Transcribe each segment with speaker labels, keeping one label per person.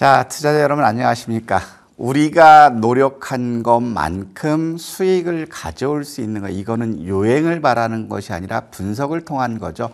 Speaker 1: 자, 투자자 여러분 안녕하십니까? 우리가 노력한 것만큼 수익을 가져올 수 있는 거, 이거는 요행을 바라는 것이 아니라 분석을 통한 거죠.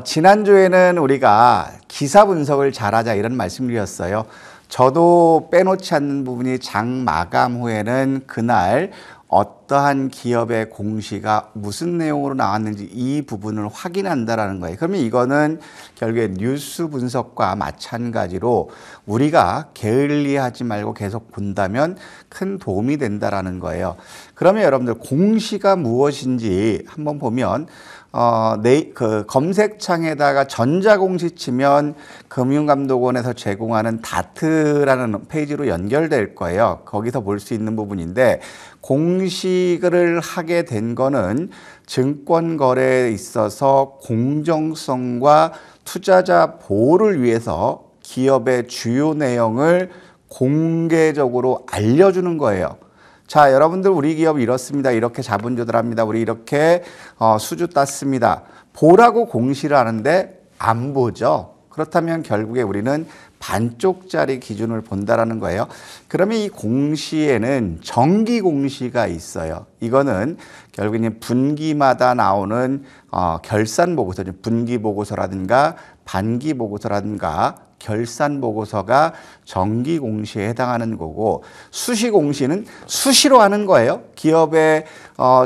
Speaker 1: 지난주에는 우리가 기사 분석을 잘하자 이런 말씀드렸어요. 저도 빼놓지 않는 부분이 장 마감 후에는 그날 어떠한 기업의 공시가 무슨 내용으로 나왔는지 이 부분을 확인한다라는 거예요. 그러면 이거는 결국에 뉴스 분석과 마찬가지로 우리가 게을리하지 말고 계속 본다면 큰 도움이 된다라는 거예요. 그러면 여러분들 공시가 무엇인지 한번 보면 검색창에다가 전자공시 치면 금융감독원에서 제공하는 다트라는 페이지로 연결될 거예요. 거기서 볼 수 있는 부분인데, 공시를 하게 된 거는 증권 거래에 있어서 공정성과 투자자 보호를 위해서 기업의 주요 내용을 공개적으로 알려주는 거예요. 자, 여러분들 우리 기업 이렇습니다. 이렇게 자본 조달합니다. 우리 이렇게 수주 땄습니다. 보라고 공시를 하는데 안 보죠. 그렇다면 결국에 우리는 반쪽짜리 기준을 본다라는 거예요. 그러면 이 공시에는 정기 공시가 있어요. 이거는 결국에는 분기마다 나오는 결산 보고서죠. 분기 보고서라든가 반기 보고서라든가 결산 보고서가 정기 공시에 해당하는 거고, 수시 공시는 수시로 하는 거예요. 기업의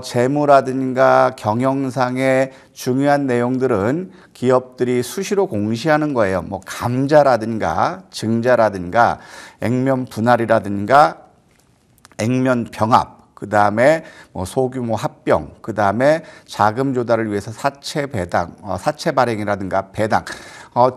Speaker 1: 재무라든가 경영상의 중요한 내용들은 기업들이 수시로 공시하는 거예요. 뭐 감자라든가 증자라든가 액면 분할이라든가 액면 병합, 그 다음에 뭐 소규모 합병, 그 다음에 자금 조달을 위해서 사채 배당, 사채 발행이라든가 배당.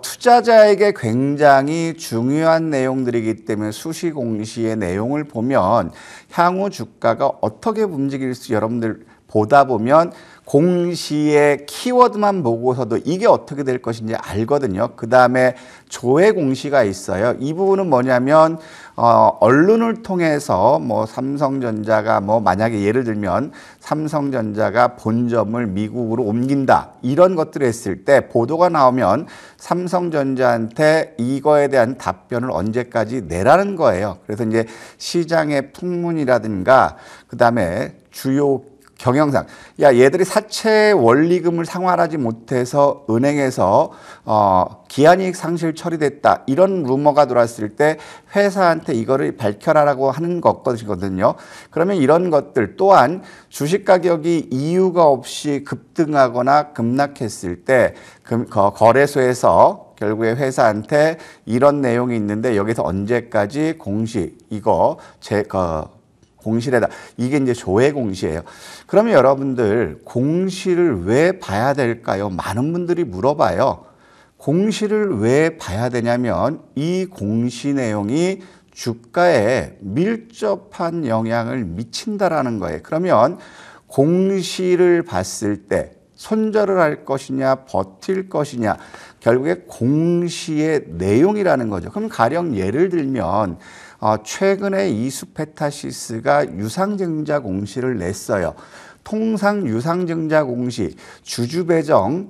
Speaker 1: 투자자에게 굉장히 중요한 내용들이기 때문에 수시 공시의 내용을 보면 향후 주가가 어떻게 움직일지 여러분들 보다 보면 공시의 키워드만 보고서도 이게 어떻게 될 것인지 알거든요. 그 다음에 조회 공시가 있어요. 이 부분은 뭐냐면 언론을 통해서 뭐 삼성전자가 뭐 만약에 예를 들면 삼성전자가 본점을 미국으로 옮긴다 이런 것들을 했을 때 보도가 나오면 삼성전자한테 이거에 대한 답변을 언제까지 내라는 거예요. 그래서 이제 시장의 풍문이라든가 그 다음에 주요 경영상, 야 얘들이 사채 원리금을 상환하지 못해서 은행에서 기한이익 상실 처리됐다 이런 루머가 돌았을 때 회사한테 이거를 밝혀라라고 하는 것거든요. 그러면 이런 것들 또한 주식 가격이 이유가 없이 급등하거나 급락했을 때 거래소에서 결국에 회사한테 이런 내용이 있는데 여기서 언제까지 공시 이거 공시래다. 이게 이제 조회 공시예요. 그러면 여러분들 공시를 왜 봐야 될까요? 많은 분들이 물어봐요. 공시를 왜 봐야 되냐면 이 공시 내용이 주가에 밀접한 영향을 미친다라는 거예요. 그러면 공시를 봤을 때 손절을 할 것이냐 버틸 것이냐 결국에 공시의 내용이라는 거죠. 그럼 가령 예를 들면 최근에 이수페타시스가 유상증자 공시를 냈어요. 통상 유상증자 공시, 주주배정,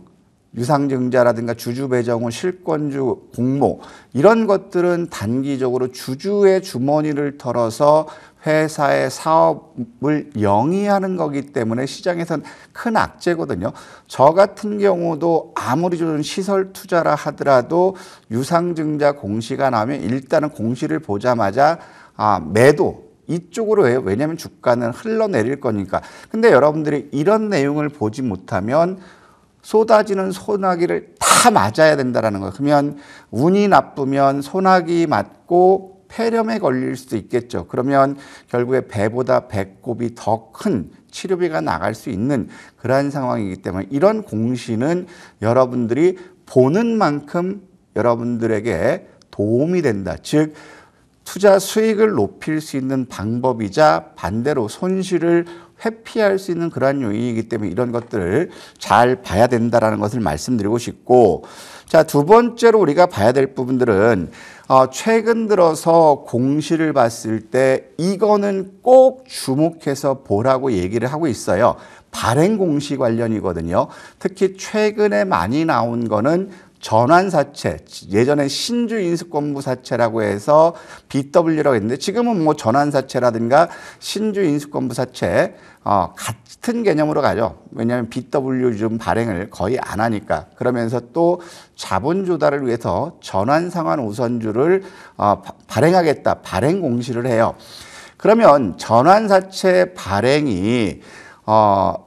Speaker 1: 유상증자라든가 주주배정 후 실권주 공모 이런 것들은 단기적으로 주주의 주머니를 털어서 회사의 사업을 영위하는 거기 때문에 시장에선 큰 악재거든요. 저 같은 경우도 아무리 좋은 시설 투자라 하더라도 유상증자 공시가 나오면 일단은 공시를 보자마자 매도 이쪽으로 해요. 왜냐하면 주가는 흘러내릴 거니까. 근데 여러분들이 이런 내용을 보지 못하면 쏟아지는 소나기를 다 맞아야 된다는 거예요. 그러면 운이 나쁘면 소나기 맞고 폐렴에 걸릴 수도 있겠죠. 그러면 결국에 배보다 배꼽이 더 큰 치료비가 나갈 수 있는 그러한 상황이기 때문에 이런 공시는 여러분들이 보는 만큼 여러분들에게 도움이 된다. 즉 투자 수익을 높일 수 있는 방법이자 반대로 손실을 회피할 수 있는 그러한 요인이기 때문에 이런 것들을 잘 봐야 된다는 것을 말씀드리고 싶고, 자, 두 번째로 우리가 봐야 될 부분들은 최근 들어서 공시를 봤을 때 이거는 꼭 주목해서 보라고 얘기를 하고 있어요. 발행 공시 관련이거든요. 특히 최근에 많이 나온 거는 전환사채, 예전에 신주인수권부사채라고 해서 BW라고 했는데 지금은 뭐 전환사채라든가 신주인수권부사채 같은 개념으로 가죠. 왜냐하면 BW 좀 발행을 거의 안 하니까. 그러면서 또 자본 조달을 위해서 전환상환 우선주를 발행하겠다. 발행 공시를 해요. 그러면 전환사채 발행이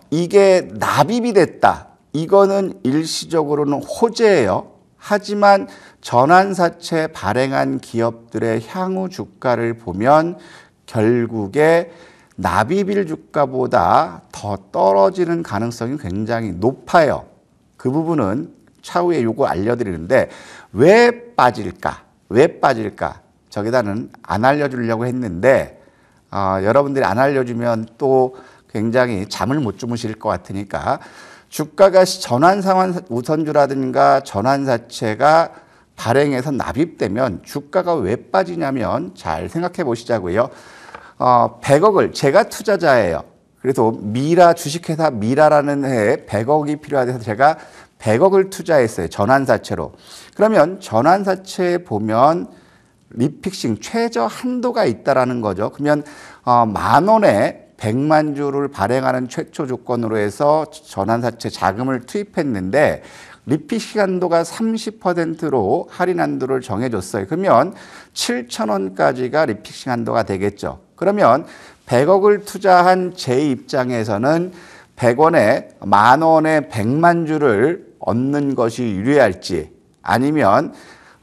Speaker 1: 이게 납입이 됐다. 이거는 일시적으로는 호재예요. 하지만 전환사채 발행한 기업들의 향후 주가를 보면 결국에 납입일 주가보다 더 떨어지는 가능성이 굉장히 높아요. 그 부분은 차후에 요거 알려드리는데 왜 빠질까? 왜 빠질까? 저기다는 안 알려주려고 했는데 여러분들이 안 알려주면 또 굉장히 잠을 못 주무실 것 같으니까 주가가 전환상환 우선주라든가 전환사채가 발행해서 납입되면 주가가 왜 빠지냐면 잘 생각해 보시자고요. 100억을 제가 투자자예요. 그래서 미라 주식회사 미라라는 해에 100억이 필요해서 제가 100억을 투자했어요. 전환사채로. 그러면 전환사채에 보면 리픽싱 최저 한도가 있다라는 거죠. 그러면 10,000원에 100만 주를 발행하는 최초 조건으로 해서 전환사채 자금을 투입했는데 리픽싱 한도가 30%로 할인 한도를 정해줬어요. 그러면 7,000원까지가 리픽싱 한도가 되겠죠. 그러면 100억을 투자한 제 입장에서는 100원에 10,000원에 100만 주를 얻는 것이 유리할지 아니면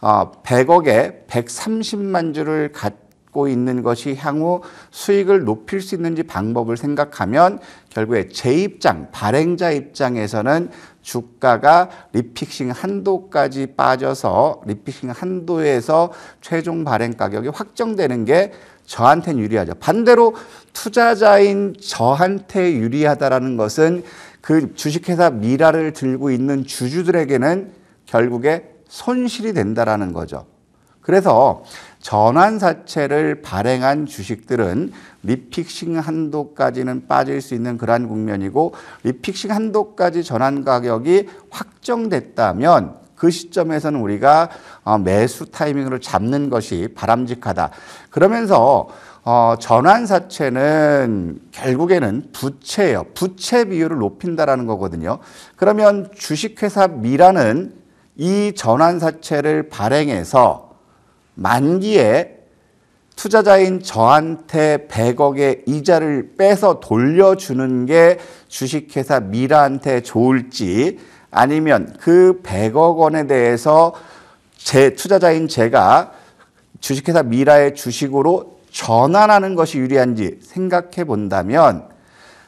Speaker 1: 100억에 130만 주를 갖고 있는 것이 향후 수익을 높일 수 있는지 방법을 생각하면 결국에 제 입장, 발행자 입장에서는 주가가 리픽싱 한도까지 빠져서 리픽싱 한도에서 최종 발행 가격이 확정되는 게 저한테는 유리하죠. 반대로 투자자인 저한테 유리하다라는 것은 그 주식회사 미라를 들고 있는 주주들에게는 결국에 손실이 된다라는 거죠. 그래서 전환사채를 발행한 주식들은 리픽싱 한도까지는 빠질 수 있는 그러한 국면이고 리픽싱 한도까지 전환 가격이 확정됐다면 그 시점에서는 우리가 매수 타이밍으로 잡는 것이 바람직하다. 그러면서 전환사채는 결국에는 부채예요. 부채 비율을 높인다라는 거거든요. 그러면 주식회사 미라는 이 전환사채를 발행해서 만기에 투자자인 저한테 100억의 이자를 빼서 돌려주는 게 주식회사 미라한테 좋을지 아니면 그 100억 원에 대해서 투자자인 제가 주식회사 미라의 주식으로 전환하는 것이 유리한지 생각해 본다면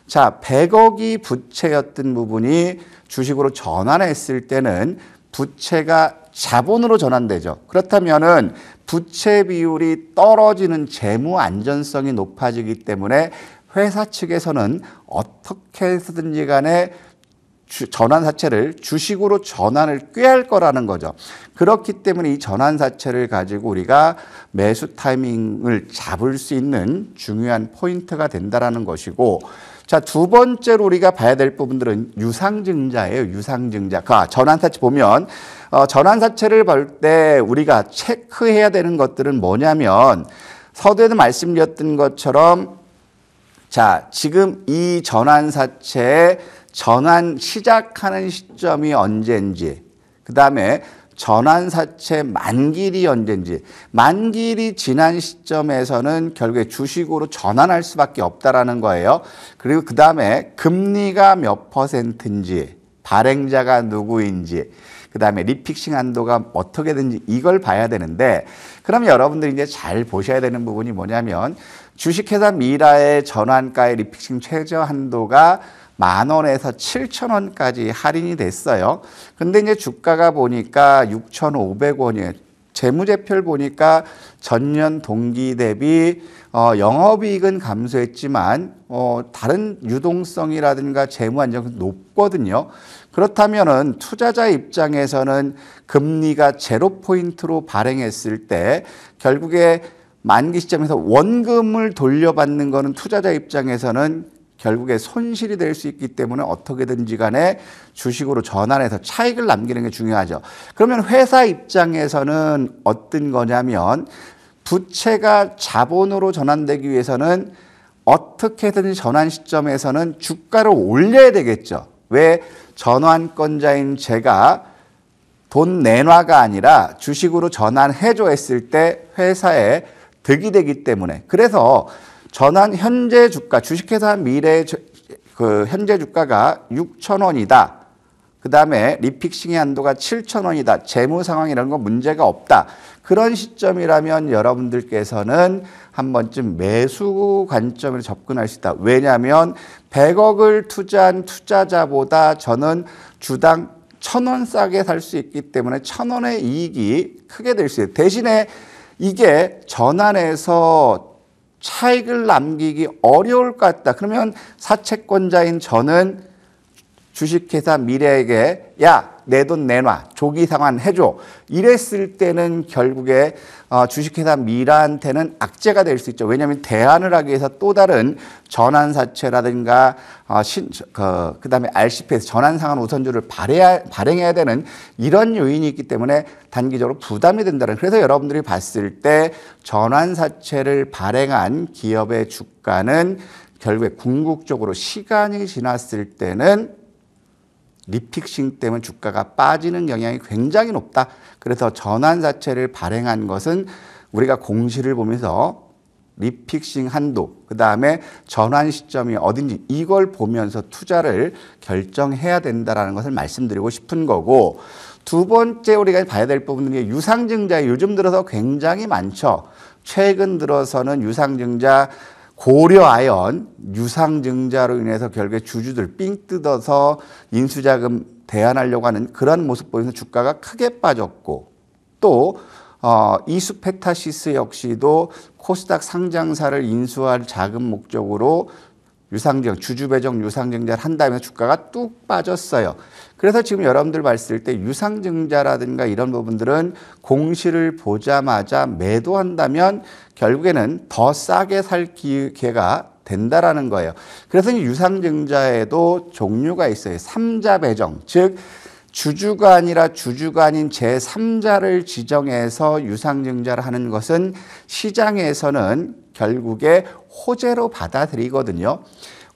Speaker 1: 자, 100억이 부채였던 부분이 주식으로 전환했을 때는 부채가 자본으로 전환되죠. 그렇다면은 부채 비율이 떨어지는 재무 안전성이 높아지기 때문에 회사 측에서는 어떻게 해서든지 간에 전환사채를 주식으로 전환을 꾀할 거라는 거죠. 그렇기 때문에 이 전환사채를 가지고 우리가 매수 타이밍을 잡을 수 있는 중요한 포인트가 된다라는 것이고 자, 두 번째로 우리가 봐야 될 부분들은 유상증자예요. 유상증자. 전환사채 보면 전환사채를 볼 때 우리가 체크해야 되는 것들은 뭐냐면 서두에도 말씀드렸던 것처럼 자, 지금 이 전환사채의 전환 시작하는 시점이 언제인지 그다음에 전환사채 만기일이 언제인지 만기일이 지난 시점에서는 결국에 주식으로 전환할 수밖에 없다라는 거예요. 그리고 그다음에 금리가 몇 %인지 발행자가 누구인지 그다음에 리픽싱 한도가 어떻게든지 이걸 봐야 되는데 그럼 여러분들이 이제 잘 보셔야 되는 부분이 뭐냐면 주식회사 미라의 전환가의 리픽싱 최저 한도가 10,000원에서 7,000원까지 할인이 됐어요. 근데 이제 주가가 보니까 6,500원이에요. 재무제표를 보니까 전년 동기 대비 영업이익은 감소했지만 다른 유동성이라든가 재무 안정성이 높거든요. 그렇다면은 투자자 입장에서는 금리가 0%포인트로 발행했을 때 결국에 만기 시점에서 원금을 돌려받는 거는 투자자 입장에서는 결국에 손실이 될 수 있기 때문에 어떻게든지 간에 주식으로 전환해서 차익을 남기는 게 중요하죠. 그러면 회사 입장에서는 어떤 거냐면 부채가 자본으로 전환되기 위해서는 어떻게든 전환 시점에서는 주가를 올려야 되겠죠. 왜? 전환권자인 제가 돈 내놔가 아니라 주식으로 전환해줘 했을 때 회사에 득이 되기 때문에. 그래서 전환 현재 주가, 주식회사 미래의 그 현재 주가가 6,000원이다. 그 다음에 리픽싱의 한도가 7,000원이다. 재무 상황 이런 거 문제가 없다. 그런 시점이라면 여러분들께서는 한 번쯤 매수 관점으로 접근할 수 있다. 왜냐하면 100억을 투자한 투자자보다 저는 주당 1,000원 싸게 살 수 있기 때문에 1,000원의 이익이 크게 될 수 있어요. 대신에 이게 전환해서 차익을 남기기 어려울 것 같다. 그러면 사채권자인 저는 주식회사 미래에게 야, 내 돈 내놔. 조기 상환해줘. 이랬을 때는 결국에 주식회사 미래한테는 악재가 될 수 있죠. 왜냐하면 대안을 하기 위해서 또 다른 전환사채라든가 그다음에 RCP에서 전환상환 우선주를 발행해야 되는 이런 요인이 있기 때문에 단기적으로 부담이 된다는. 그래서 여러분들이 봤을 때 전환사채를 발행한 기업의 주가는 결국에 궁극적으로 시간이 지났을 때는 리픽싱 때문에 주가가 빠지는 경향이 굉장히 높다. 그래서 전환사채를 발행한 것은 우리가 공시를 보면서 리픽싱 한도, 그 다음에 전환 시점이 어딘지 이걸 보면서 투자를 결정해야 된다는 것을 말씀드리고 싶은 거고, 두 번째 우리가 봐야 될 부분은 유상증자. 요즘 들어서 굉장히 많죠. 최근 들어서는 유상증자, 고려아연 유상증자로 인해서 결국에 주주들 삥 뜯어서 인수자금 대환하려고 하는 그런 모습 보면서 주가가 크게 빠졌고, 또 이수페타시스 역시도 코스닥 상장사를 인수할 자금 목적으로 주주 배정 유상증자를 한 다음에 주가가 뚝 빠졌어요. 그래서 지금 여러분들 봤을 때 유상증자라든가 이런 부분들은 공시를 보자마자 매도한다면 결국에는 더 싸게 살 기회가 된다라는 거예요. 그래서 유상증자에도 종류가 있어요. 3자 배정, 즉 주주가 아니라 주주가 아닌 제3자를 지정해서 유상증자를 하는 것은 시장에서는 결국에 호재로 받아들이거든요.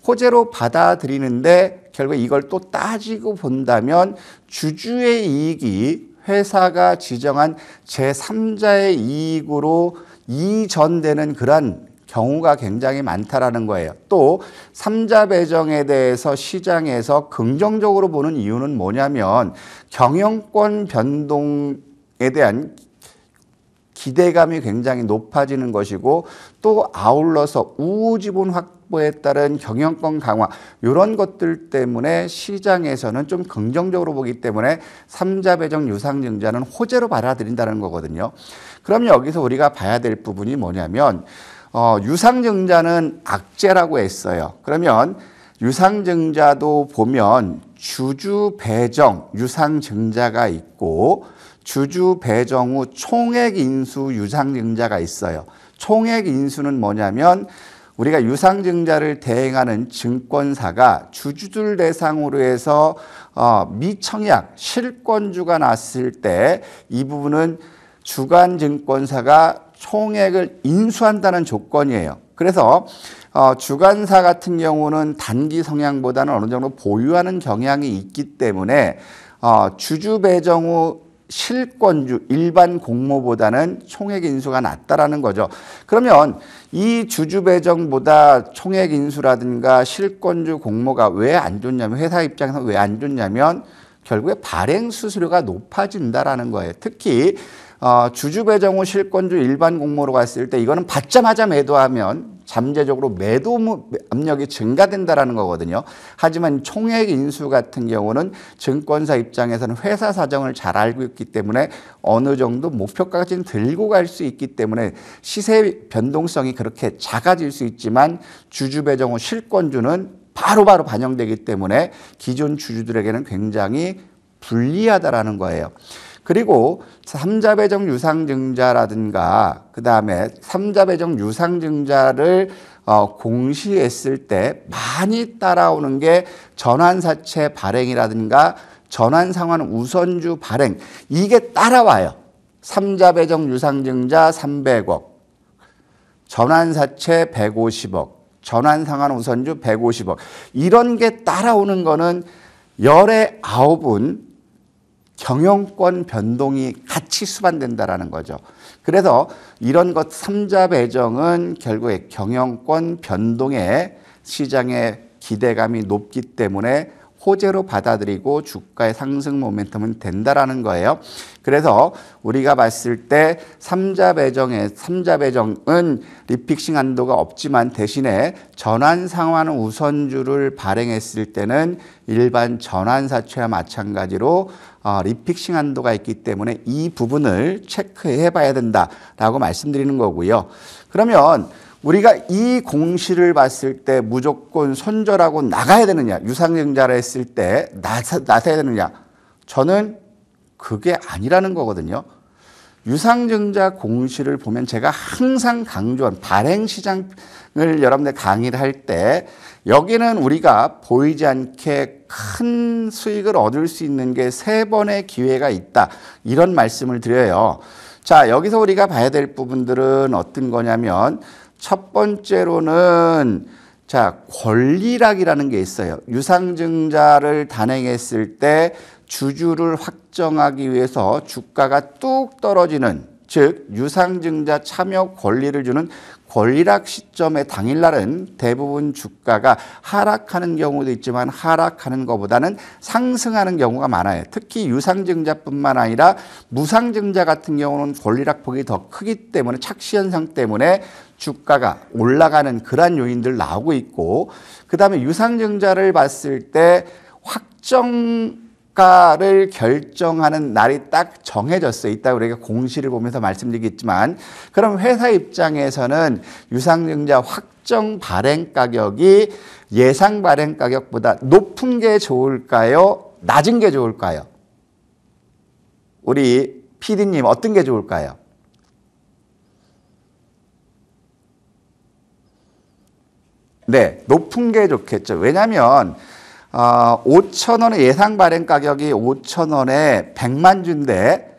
Speaker 1: 호재로 받아들이는데 결국에 이걸 또 따지고 본다면 주주의 이익이 회사가 지정한 제3자의 이익으로 이전되는 그런 경우가 굉장히 많다라는 거예요. 또 3자 배정에 대해서 시장에서 긍정적으로 보는 이유는 뭐냐면 경영권 변동에 대한 기대감이 굉장히 높아지는 것이고, 또 아울러서 우후지분 확보에 따른 경영권 강화 이런 것들 때문에 시장에서는 좀 긍정적으로 보기 때문에 3자 배정 유상증자는 호재로 받아들인다는 거거든요. 그럼 여기서 우리가 봐야 될 부분이 뭐냐면 유상증자는 악재라고 했어요. 그러면 유상증자도 보면 주주 배정 유상증자가 있고 주주 배정 후 총액 인수 유상증자가 있어요. 총액 인수는 뭐냐면 우리가 유상증자를 대행하는 증권사가 주주들 대상으로 해서 미청약 실권주가 났을 때 이 부분은 주간증권사가 총액을 인수한다는 조건이에요. 그래서 주간사 같은 경우는 단기 성향보다는 어느 정도 보유하는 경향이 있기 때문에 주주 배정 후 실권주 일반 공모보다는 총액 인수가 낫다라는 거죠. 그러면 이 주주 배정보다 총액 인수라든가 실권주 공모가 왜 안 좋냐면, 회사 입장에서 왜 안 좋냐면 결국에 발행 수수료가 높아진다라는 거예요. 특히 주주 배정 후 실권주 일반 공모로 갔을 때 이거는 받자마자 매도하면 잠재적으로 매도 압력이 증가된다라는 거거든요. 하지만 총액 인수 같은 경우는 증권사 입장에서는 회사 사정을 잘 알고 있기 때문에 어느 정도 목표가까지는 들고 갈 수 있기 때문에 시세 변동성이 그렇게 작아질 수 있지만 주주 배정 후 실권주는 바로바로 반영되기 때문에 기존 주주들에게는 굉장히 불리하다라는 거예요. 그리고 3자 배정 유상증자라든가 그 다음에 3자 배정 유상증자를 공시했을 때 많이 따라오는 게 전환사채 발행이라든가 전환상환 우선주 발행, 이게 따라와요. 삼자배정 유상증자 300억, 전환사채 150억, 전환상환 우선주 150억, 이런 게 따라오는 거는 열의 9은 경영권 변동이 같이 수반된다라는 거죠. 그래서 이런 것 삼자 배정은 결국에 경영권 변동에 시장의 기대감이 높기 때문에 호재로 받아들이고 주가의 상승 모멘텀은 된다라는 거예요. 그래서 우리가 봤을 때 삼자 배정은 리픽싱 한도가 없지만 대신에 전환 상환 우선주를 발행했을 때는 일반 전환사채와 마찬가지로 리픽싱 한도가 있기 때문에 이 부분을 체크해 봐야 된다라고 말씀드리는 거고요. 그러면 우리가 이 공시를 봤을 때 무조건 손절하고 나가야 되느냐, 유상증자를 했을 때 나서야 되느냐, 저는 그게 아니라는 거거든요. 유상증자 공시를 보면 제가 항상 강조한 발행시장을 여러분들 강의를 할 때 여기는 우리가 보이지 않게 큰 수익을 얻을 수 있는 게 3번의 기회가 있다, 이런 말씀을 드려요. 자, 여기서 우리가 봐야 될 부분들은 어떤 거냐면 첫 번째로는 자, 권리락이라는 게 있어요. 유상증자를 단행했을 때 주주를 확정하기 위해서 주가가 뚝 떨어지는, 즉 유상증자 참여 권리를 주는 권리락 시점의 당일날은 대부분 주가가 하락하는 경우도 있지만 하락하는 것보다는 상승하는 경우가 많아요. 특히 유상증자뿐만 아니라 무상증자 같은 경우는 권리락 폭이 더 크기 때문에 착시현상 때문에 주가가 올라가는 그러한 요인들 나오고 있고, 그 다음에 유상증자를 봤을 때 확정가를 결정하는 날이 딱 정해졌어요. 이따 우리가 공시를 보면서 말씀드리겠지만, 그럼 회사 입장에서는 유상증자 확정 발행 가격이 예상 발행 가격보다 높은 게 좋을까요? 낮은 게 좋을까요? 우리 PD님 어떤 게 좋을까요? 네, 높은 게 좋겠죠. 왜냐하면 5,000원의 예상 발행 가격이 5,000원에 100만 주인데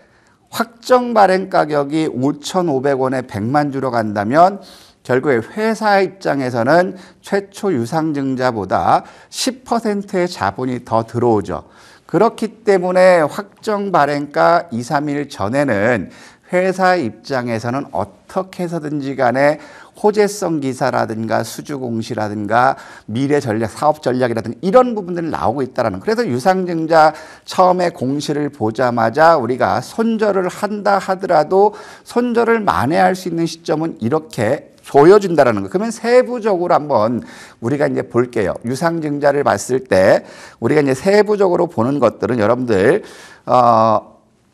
Speaker 1: 확정 발행 가격이 5,500원에 100만 주로 간다면 결국에 회사 입장에서는 최초 유상증자보다 10%의 자본이 더 들어오죠. 그렇기 때문에 확정 발행가 2, 3일 전에는 회사 입장에서는 어떻게 해서든지 간에 호재성 기사라든가 수주공시라든가 미래 전략, 사업 전략이라든가 이런 부분들이 나오고 있다는. 그래서 유상증자 처음에 공시를 보자마자 우리가 손절을 한다 하더라도 손절을 만회할 수 있는 시점은 이렇게 보여준다는 거. 그러면 세부적으로 한번 우리가 이제 볼게요. 유상증자를 봤을 때 우리가 이제 세부적으로 보는 것들은 여러분들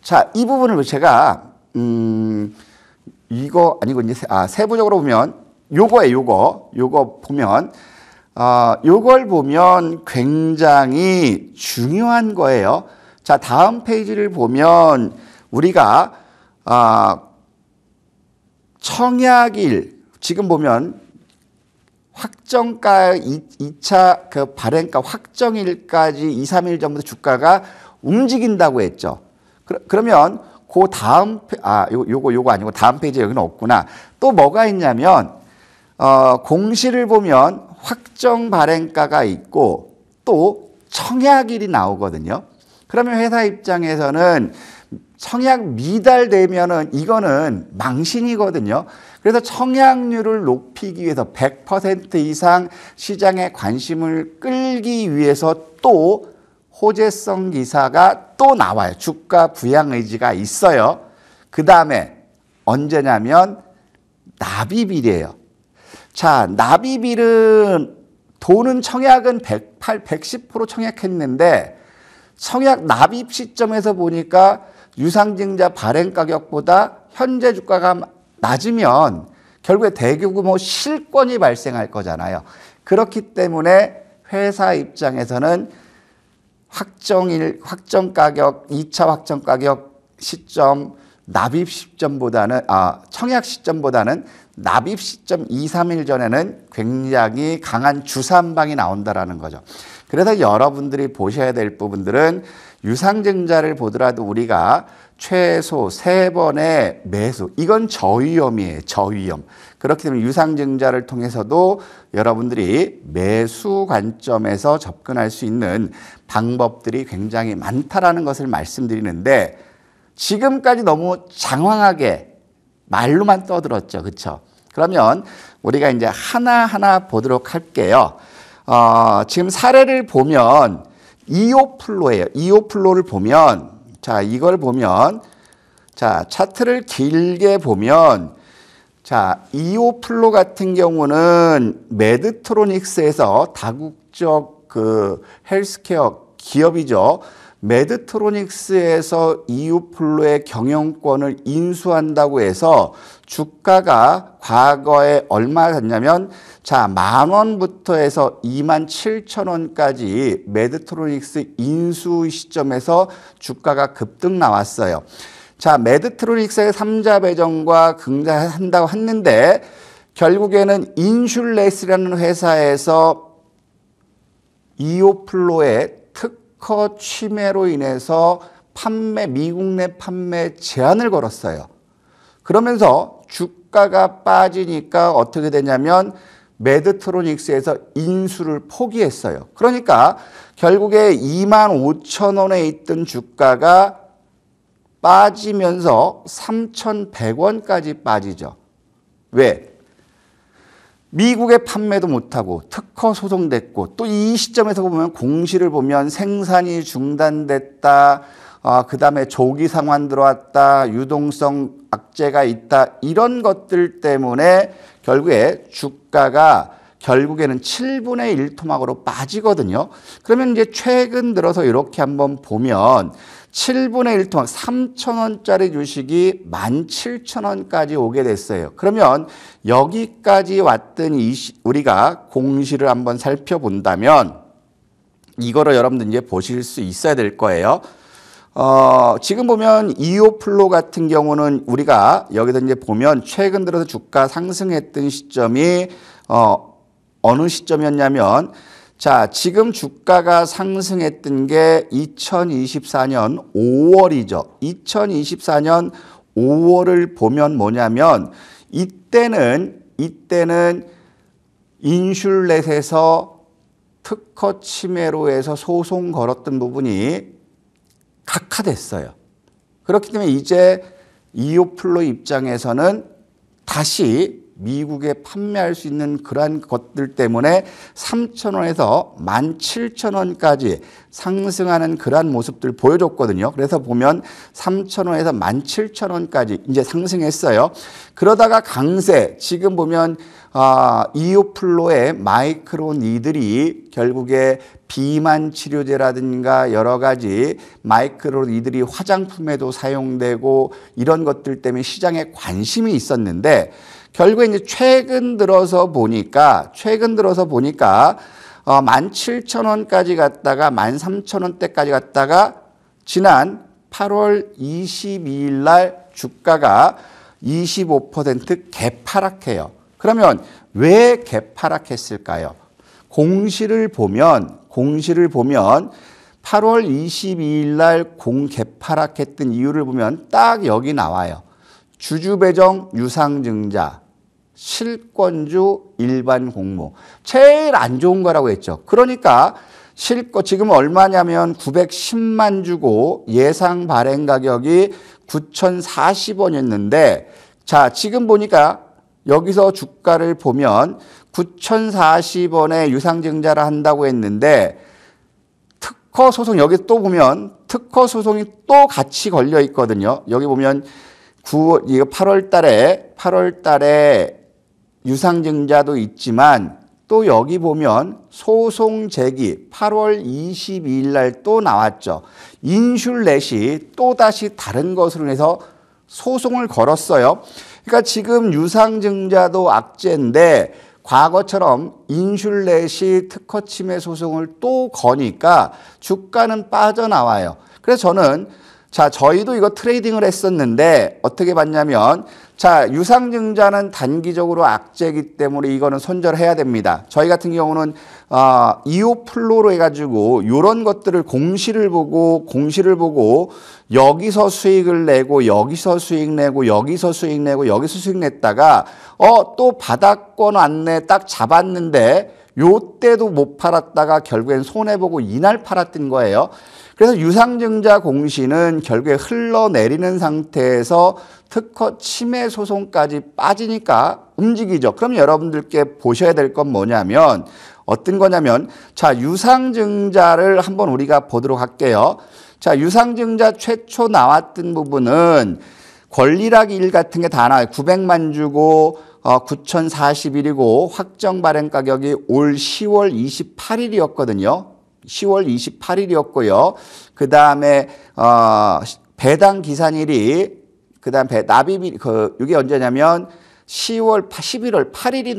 Speaker 1: 자, 이 부분을 제가 이거 아니고 이제 세부적으로 보면 요거예요. 요거 보면 요걸 보면 굉장히 중요한 거예요. 자, 다음 페이지를 보면 우리가 청약일 지금 보면 확정가 2차 그 발행가 확정일까지 2, 3일 전부터 주가가 움직인다고 했죠. 그러면 그 다음 요거 아니고 다음 페이지에 여기는 없구나. 또 뭐가 있냐면 공시를 보면 확정 발행가가 있고 또 청약일이 나오거든요. 그러면 회사 입장에서는 청약 미달되면은 이거는 망신이거든요. 그래서 청약률을 높이기 위해서 100% 이상 시장의 관심을 끌기 위해서 또 호재성 기사가 또 나와요. 주가 부양 의지가 있어요. 그 다음에 언제냐면 납입일이에요. 자, 납입일은 돈은 청약은 110% 청약했는데 청약 납입 시점에서 보니까 유상증자 발행 가격보다 현재 주가가 낮으면 결국에 대규모 실권이 발생할 거잖아요. 그렇기 때문에 회사 입장에서는 확정 가격, 2차 확정 가격 시점 납입 시점보다는 청약 시점보다는 납입 시점 2, 3일 전에는 굉장히 강한 주사 한 방이 나온다라는 거죠. 그래서 여러분들이 보셔야 될 부분들은 유상증자를 보더라도 우리가 최소 3번의 매수, 이건 저위험이에요. 저위험. 그렇기 때문에 유상증자를 통해서도 여러분들이 매수 관점에서 접근할 수 있는 방법들이 굉장히 많다라는 것을 말씀드리는데, 지금까지 너무 장황하게 말로만 떠들었죠. 그렇죠? 그러면 우리가 이제 하나하나 보도록 할게요. 지금 사례를 보면 이오플로예요. 이오플로를 보면, 자, 이걸 보면, 자, 차트를 길게 보면, 자, 이오플로 같은 경우는 메드트로닉스에서 다국적 그 헬스케어 기업이죠. 메드트로닉스에서 이오플로의 경영권을 인수한다고 해서 주가가 과거에 얼마 샀냐면, 자, 10,000원부터 해서 27,000원까지 메드트로닉스 인수 시점에서 주가가 급등 나왔어요. 자, 메드트로닉스의 3자 배정과 긍정한다고 했는데, 결국에는 인슐레스라는 회사에서 이오플로의 특허 침해로 인해서 미국 내 판매 제한을 걸었어요. 그러면서 주가가 빠지니까 어떻게 되냐면 메드트로닉스에서 인수를 포기했어요. 그러니까 결국에 25,000원에 있던 주가가 빠지면서 3,100원까지 빠지죠. 왜? 미국에 판매도 못하고 특허 소송됐고, 또 이 시점에서 보면 공시를 보면 생산이 중단됐다, 그 다음에 조기 상환 들어왔다, 유동성 악재가 있다, 이런 것들 때문에 결국에 주가가 결국에는 7분의 1 토막으로 빠지거든요. 그러면 이제 최근 들어서 이렇게 한번 보면 7분의 1 토막 3,000원짜리 주식이 17,000원까지 오게 됐어요. 그러면 여기까지 왔던 우리가 공시를 한번 살펴본다면 이거를 여러분들 이제 보실 수 있어야 될 거예요. 지금 보면 이오플로 같은 경우는 우리가 여기서 이제 보면 최근 들어서 주가 상승했던 시점이 어느 시점이었냐면, 자, 지금 주가가 상승했던 게 2024년 5월이죠. 2024년 5월을 보면 뭐냐면, 이때는 인슐렛에서 특허 침해로 해서 소송 걸었던 부분이 각하됐어요. 그렇기 때문에 이제 이오플로 입장에서는 다시 미국에 판매할 수 있는 그러한 것들 때문에 3,000원에서 17,000원까지 상승하는 그러한 모습들 보여줬거든요. 그래서 보면 3,000원에서 17,000원까지 이제 상승했어요. 그러다가 강세, 지금 보면 이오플로의 마이크로 니들이 결국에 비만 치료제라든가 여러 가지 마이크로 니들이 화장품에도 사용되고 이런 것들 때문에 시장에 관심이 있었는데, 결국에 이제 최근 들어서 보니까 17,000원까지 갔다가 13,000원대까지 갔다가 지난 8월 22일 날 주가가 25% 개파락해요. 그러면 왜 개파락했을까요? 공시를 보면 8월 22일 날 개파락했던 이유를 보면 딱 여기 나와요. 주주배정 유상증자, 실권주 일반 공모. 제일 안 좋은 거라고 했죠. 그러니까 지금 얼마냐면 910만 주고 예상 발행 가격이 9,040원이었는데, 자, 지금 보니까 여기서 주가를 보면 9,040원에 유상증자를 한다고 했는데, 특허 소송, 여기 또 보면 특허 소송이 또 같이 걸려 있거든요. 여기 보면 8월 달에 유상증자도 있지만, 또 여기 보면 소송 제기 8월 22일 날 또 나왔죠. 인슐렛이 또 다시 다른 것으로 해서 소송을 걸었어요. 그러니까 지금 유상증자도 악재인데 과거처럼 인슐렛이 특허 침해 소송을 또 거니까 주가는 빠져나와요. 그래서 저는 자, 저희도 이거 트레이딩을 했었는데 어떻게 봤냐면 자, 유상증자는 단기적으로 악재이기 때문에 이거는 손절해야 됩니다. 저희 같은 경우는 이오 플로로 해가지고 이런 것들을 공시를 보고 여기서 수익을 내고 여기서 수익 내고 여기서 수익 내고 여기서 수익 냈다가 또 바닥권 안내 딱 잡았는데 요때도 못 팔았다가 결국엔 손해보고 이날 팔았던 거예요. 그래서 유상증자 공시는 결국에 흘러내리는 상태에서 특허 침해 소송까지 빠지니까 움직이죠. 그럼 여러분들께 보셔야 될 건 뭐냐면 어떤 거냐면 자, 유상증자를 한번 우리가 보도록 할게요. 자, 유상증자 최초 나왔던 부분은 권리락일 같은 게 다 나와요. 900만 주고 9,041이고 확정 발행 가격이 올 10월 28일이었거든요. 10월 28일이었고요. 그 다음에 배당 기산일이 그다음 납입일 이게 언제냐면 11월 8일이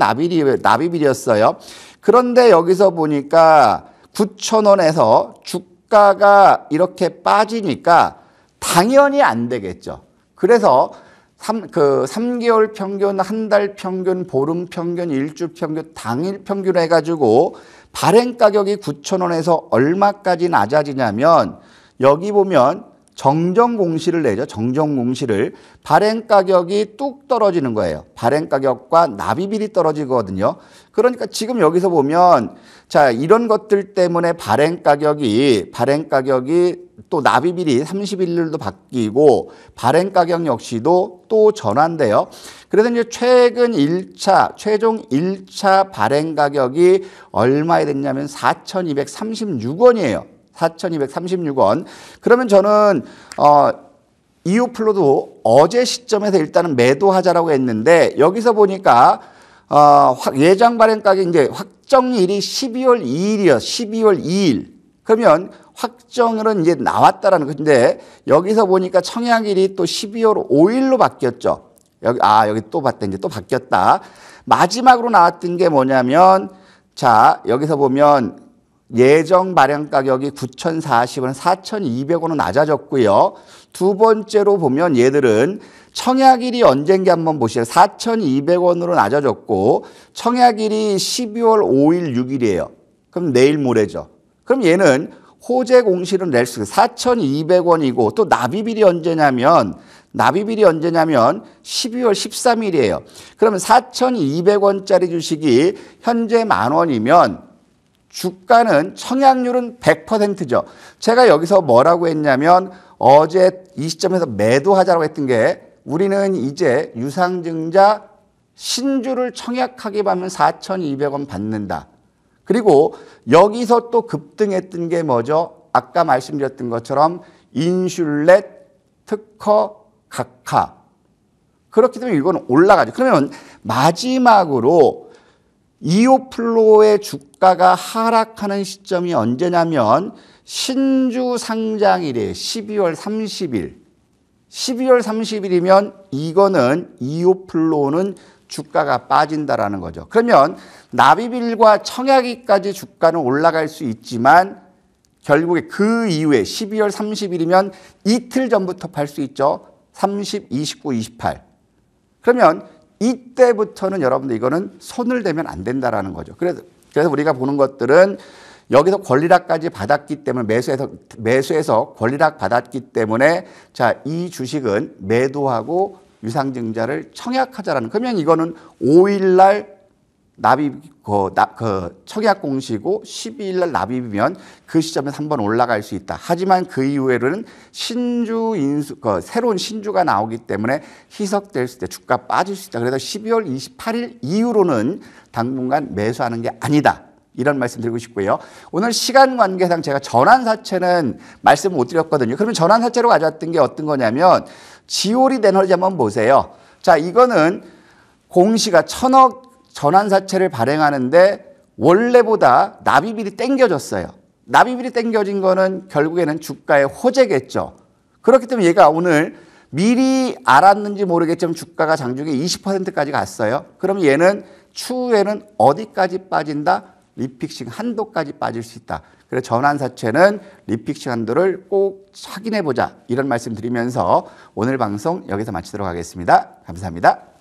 Speaker 1: 납입일이었어요. 그런데 여기서 보니까 9,000원에서 주가가 이렇게 빠지니까 당연히 안 되겠죠. 그래서 3개월 평균, 한 달 평균, 보름 평균, 일주 평균, 당일 평균 해가지고 발행 가격이 9,000원에서 얼마까지 낮아지냐면 여기 보면 정정 공시를 내죠. 정정 공시를. 발행 가격이 뚝 떨어지는 거예요. 발행 가격과 납입일이 떨어지거든요. 그러니까 지금 여기서 보면 자, 이런 것들 때문에 발행 가격이 또 납입일이 30일로 바뀌고 발행 가격 역시도 또 전환돼요. 그래서 이제 최종 1차 발행 가격이 얼마에 됐냐면 4,236원이에요. 4,236원. 그러면 저는 이오플로도 어제 시점에서 일단은 매도하자라고 했는데 여기서 보니까 예정 발행 가격 이제 확정일이 12월 2일이요. 12월 2일. 그러면 확정일은 이제 나왔다라는 건데 여기서 보니까 청약일이 또 12월 5일로 바뀌었죠. 여기 또 봤다. 이제 또 바뀌었다. 마지막으로 나왔던 게 뭐냐면 자, 여기서 보면 예정 발행 가격이 9,040원, 4,200원은 낮아졌고요. 두 번째로 보면 얘들은 청약일이 언젠지 한번 보시죠. 4,200원으로 낮아졌고 청약일이 12월 5일, 6일이에요. 그럼 내일 모레죠. 그럼 얘는 호재 공시를 낼 수 있어요. 4,200원이고 또 납입일이 언제냐면 12월 13일이에요. 그러면 4,200원짜리 주식이 현재 10,000원이면 주가는 청약률은 100%죠. 제가 여기서 뭐라고 했냐면 어제 이 시점에서 매도하자고 했던 게 우리는 이제 유상증자 신주를 청약하게 받으면 4,200원 받는다. 그리고 여기서 또 급등했던 게 뭐죠? 아까 말씀드렸던 것처럼 인슐렛, 특허, 각하. 그렇기 때문에 이건 올라가죠. 그러면 마지막으로 이오플로의 주가가 하락하는 시점이 언제냐면 신주 상장일이에요. 12월 30일. 12월 30일이면 이거는 이오플로는 주가가 빠진다라는 거죠. 그러면 납입일과 청약일까지 주가는 올라갈 수 있지만 결국에 그 이후에 12월 30일이면 이틀 전부터 팔 수 있죠. 30, 29, 28. 그러면 이때부터는 여러분들 이거는 손을 대면 안 된다라는 거죠. 그래서 우리가 보는 것들은 여기서 권리락까지 받았기 때문에 매수해서 권리락 받았기 때문에 자, 이 주식은 매도하고 유상증자를 청약하자라는. 그러면 이거는 5일 날 청약 공시고 12일 날 납입이면 그 시점에서 한번 올라갈 수 있다. 하지만 그 이후에는 새로운 신주가 나오기 때문에 희석될 때 주가 빠질 수 있다. 그래서 12월 28일 이후로는 당분간 매수하는 게 아니다. 이런 말씀 드리고 싶고요. 오늘 시간 관계상 제가 전환사채는 말씀 못 드렸거든요. 그러면 전환사채로 가져왔던 게 어떤 거냐면 지오리 에너지 한번 보세요. 자, 이거는 공시가 1,000억 전환사채를 발행하는데 원래보다 납입일이 땡겨졌어요. 납입일이 땡겨진 거는 결국에는 주가의 호재겠죠. 그렇기 때문에 얘가 오늘 미리 알았는지 모르겠지만 주가가 장중에 20%까지 갔어요. 그럼 얘는 추후에는 어디까지 빠진다? 리픽싱 한도까지 빠질 수 있다. 그래서 전환사채는 리픽싱 한도를 꼭 확인해 보자. 이런 말씀 드리면서 오늘 방송 여기서 마치도록 하겠습니다. 감사합니다.